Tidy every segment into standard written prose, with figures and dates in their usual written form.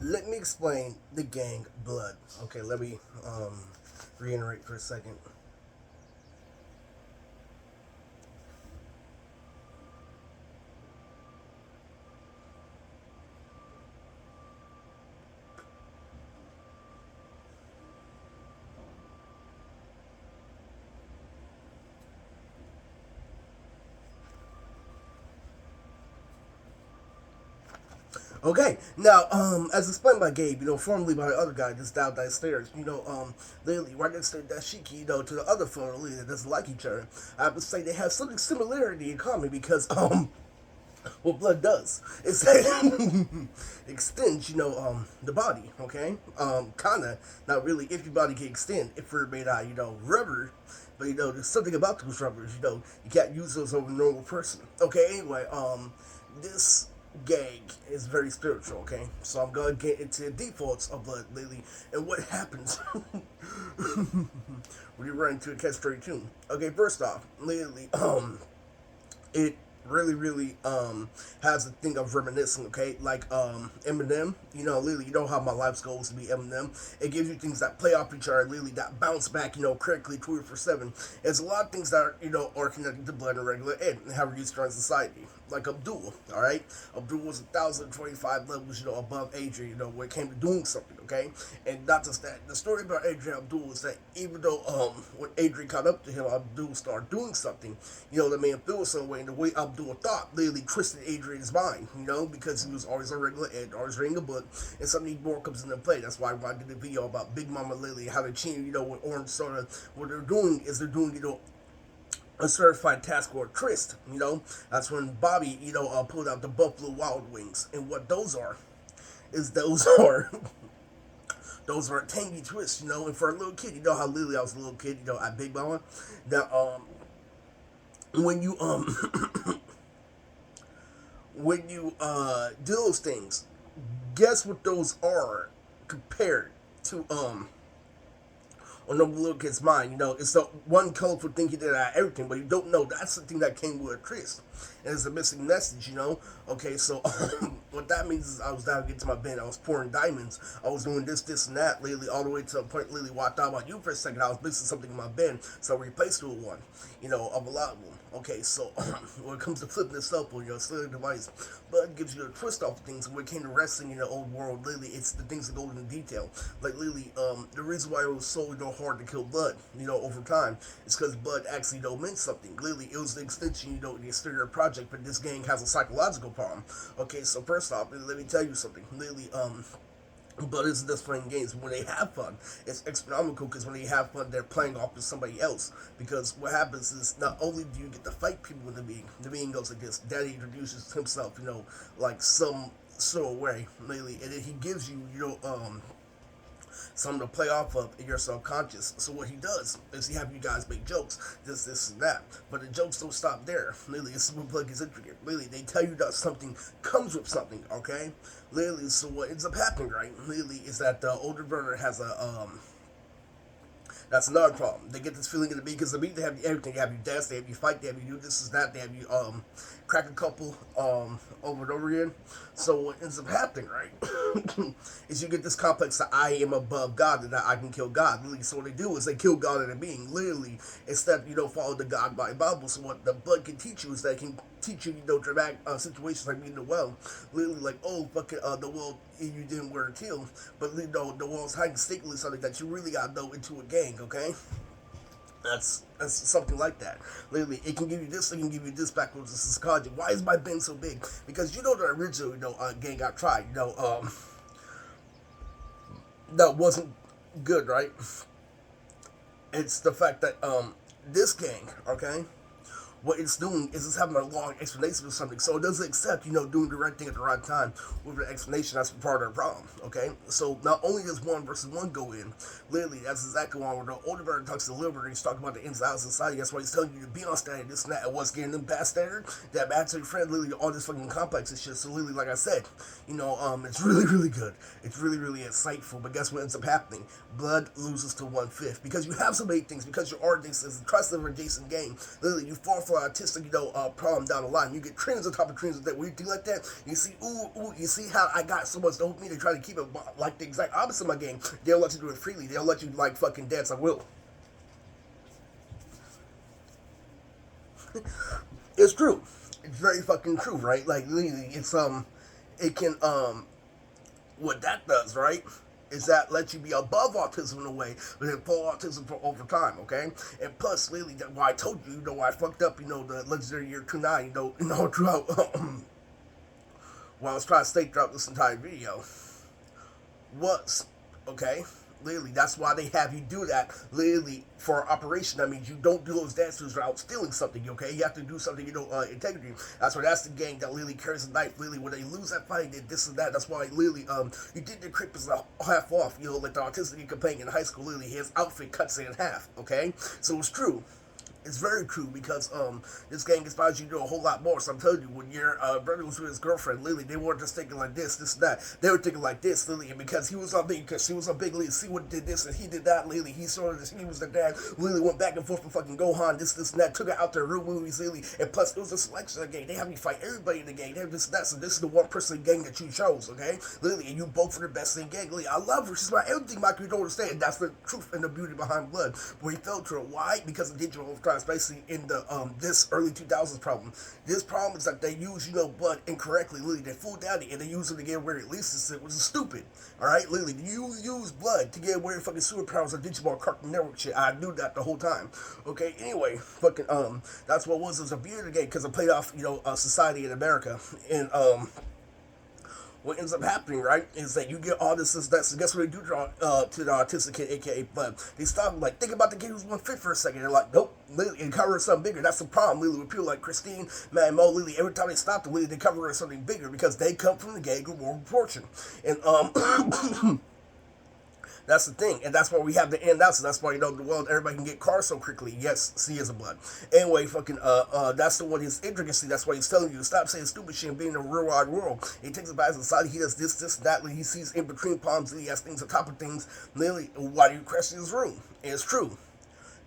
Let me explain the gang Blood. Okay, let me reiterate for a second. Okay, now, as explained by Gabe, formerly by the other guy just down downstairs, literally right next to Dashiki, to the other fellow lady that doesn't like each other, I would say they have something similarity in common because, what blood does is that extends, the body, okay? Kinda, not really, if your body can extend, if we're made out, rubber, but, there's something about those rubbers, you can't use those over a normal person. Okay, anyway, this gag is very spiritual, okay? So I'm gonna get into the defaults of Blood Lily and what happens when you run into a catch 32. Okay, first off, Lily, it really has a thing of reminiscing, okay, like Eminem, literally, how my life's goals to be Eminem. It gives you things that play off each other, literally, that bounce back, correctly 24/7. There's a lot of things that are connected to Blood and regular Ed and how we used to run society, like Abdul. All right, Abdul was 1,025 levels, above Adrian, when it came to doing something, okay. And not just that, the story about Adrian Abdul is that even though when Adrian caught up to him, Abdul started doing something, that made him feel some way. And the way Abdul thought literally twisted Adrian's mind, because he was always a regular Ed, always reading a book, and something more comes into play. That's why when I did a video about Big Mama Lily, how they change, with Orange Soda, what they're doing is they're doing, a certified task or a tryst, That's when Bobby, pulled out the Buffalo Wild Wings. And what those are, is those are those are tangy twists, and for a little kid, how literally I was a little kid, at Big Mama. Now, when you when you do those things, guess what those are compared to on the little kid's mind. It's the one colorful thing he did out of everything, but you don't know that's the thing that came with a twist. And it's a missing message. Okay, so what that means is I was down getting to my bin, I was pouring diamonds, I was doing this, and that, lately, all the way to the point, lately, while I thought about you for a second, I was missing something in my bin, so I replaced it with one, of a lot of them. Okay, so when it comes to flipping itself on your cellular device, but it gives you a twist off of things. And when it came to wrestling in the old world, literally, it's the things that go into detail. Like literally, the reason why it was so hard to kill Blood, over time, is because Blood actually meant something. Literally, it was the extension, the exterior project, but this gang has a psychological problem. Okay, so first off, let me tell you something. Literally, but it's just playing games. When they have fun, it's astronomical because when they have fun, they're playing off with somebody else. Because what happens is not only do you get to fight people in the meeting goes like this. Daddy introduces himself, like some sort of way, lately, and then he gives you, something to play off of in your subconscious. So what he does is he have you guys make jokes, this, and that. But the jokes don't stop there. Literally, it's super plug is intricate. Literally, they tell you that something comes with something, okay? Literally, so what ends up happening, right? Literally, is that the older brother has a that's another problem. They get this feeling in the beat because the beat they have you everything. They have you dance, they have you fight, they have you do this, is that, they have you crack a couple over and over again. So what ends up happening, right, is you get this complex that I am above God and that I can kill God. Literally, so what they do is they kill God in a being. Literally, instead you don't follow the God by Bible. So what the blood can teach you is that it can teach you, dramatic situations like being in the well. Literally, like, oh, fucking, the world you didn't wear a kill, but the world's hiding secretly something that you really gotta know into a gang, okay? That's something like that. Literally, it can give you this, it can give you this backwards. This is psychology. Why is my bin so big? Because the original, gang got tried, that wasn't good, right? It's the fact that this gang, okay, what it's doing is it's having a long explanation of something. So it doesn't accept, doing the right thing at the right time with an explanation. That's part of the problem, okay? So not only does one versus one go in, literally, that's exactly why when the older brother talks to the little brother, he's talking about the ins and outs of society. That's why he's telling you to be on standard, this and that, and what's getting them past standard, that bad to your friend, literally, all this fucking complex and shit. So literally, like I said, it's really good. It's really insightful. But guess what ends up happening? Blood loses to 1/5 because you have so many things, because you are this is a trusted or Jason game. Literally, you fall for for autistic, problem down the line. You get trainers on top of trainers that when you do like that, you see, you see how I got so much dopamine to try to keep it like the exact opposite of my game. They'll let you do it freely. They'll let you like fucking dance at will. It's true. It's very fucking true, right? Like literally, it can what that does, right? Is that lets you be above autism in a way, but then full autism for over time, okay? And plus, lately, that why I told you, I fucked up, the legendary year 29, throughout, while I was trying to stay throughout this entire video, was, okay? Literally, that's why they have you do that. Literally, for operation, that means you don't do those dances without stealing something, okay? You have to do something, integrity. That's the gang that literally carries a knife. Literally, when they lose that fight, they this and that. That's why, literally, you did the crip is half off, like the autistic companion in high school, literally, his outfit cuts it in half, okay? So it's true. It's very true because this gang inspires you to do a whole lot more. So I'm telling you, when your brother was with his girlfriend, Lily, they weren't just thinking like this, that. They were thinking like this, Lily, and because he was on big, because she was on big, Lily, see what did this and he did that, Lily. He sort of, he was the dad. Lily went back and forth with fucking Gohan, this, and that. Took her out their room movies, Lily, and plus it was a selection of the gang. They have you fight everybody in the gang. They have this, that. So this is the one person gang that you chose, okay, Lily, and you both are the best in the gang. Lily, I love her. She's my everything. Mike, you don't understand. That's the truth and the beauty behind Blood. Where he fell to her. Why? Because of digital overtime, basically in the this early 2000s problem. This problem is that they use blood incorrectly. Literally, they fool daddy and they use it to get away with releases, which is stupid. All right, literally, you use blood to get away with fucking superpowers or Digimon Cartoon Network shit. I knew that the whole time. Okay, anyway, fucking that's what was a beard game because it played off society in America and what ends up happening, right, is that you get all this, that. So guess what they do to the autistic kid, aka Bud? They stop like, think about the kid who's 1/5 for a second. They're like, nope, Lily, and cover something bigger. That's the problem, Lily, with people like Christine, Matt, Mo, Lily. Every time they stop the Lily, they cover her something bigger because they come from the gang with more proportion. And that's the thing, and that's why we have the end out. So that's why the world everybody can get cars so quickly. Yes, C is a blood. Anyway, fucking that's the one his intricacy. That's why he's telling you to stop saying stupid shit and being in a real wide world. He takes it back to the side. He does this, that. He sees in between palms. He has things on top of things. Literally, why do you crash in his room? And it's true.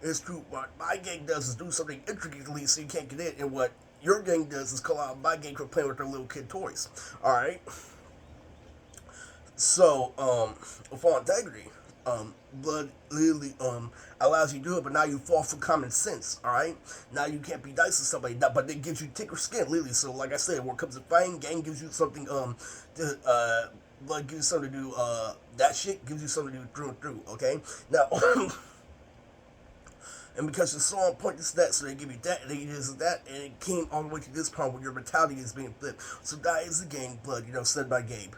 It's true. What my gang does is do something intricately so you can't get in, and what your gang does is call out my gang for playing with their little kid toys. All right. So, for integrity, blood literally allows you to do it, but now you fall for common sense. All right, now you can't be nice to somebody, but it gives you thicker skin, literally. So, like I said, when it comes to fighting, gang gives you something. Blood gives you something to do. That shit gives you something to do through and through. Okay, now. And because you're so on point, this that, so they give you that, and they use that, and it came all the way to this point where your mentality is being flipped. So that is the game, Blood, said by Gabe.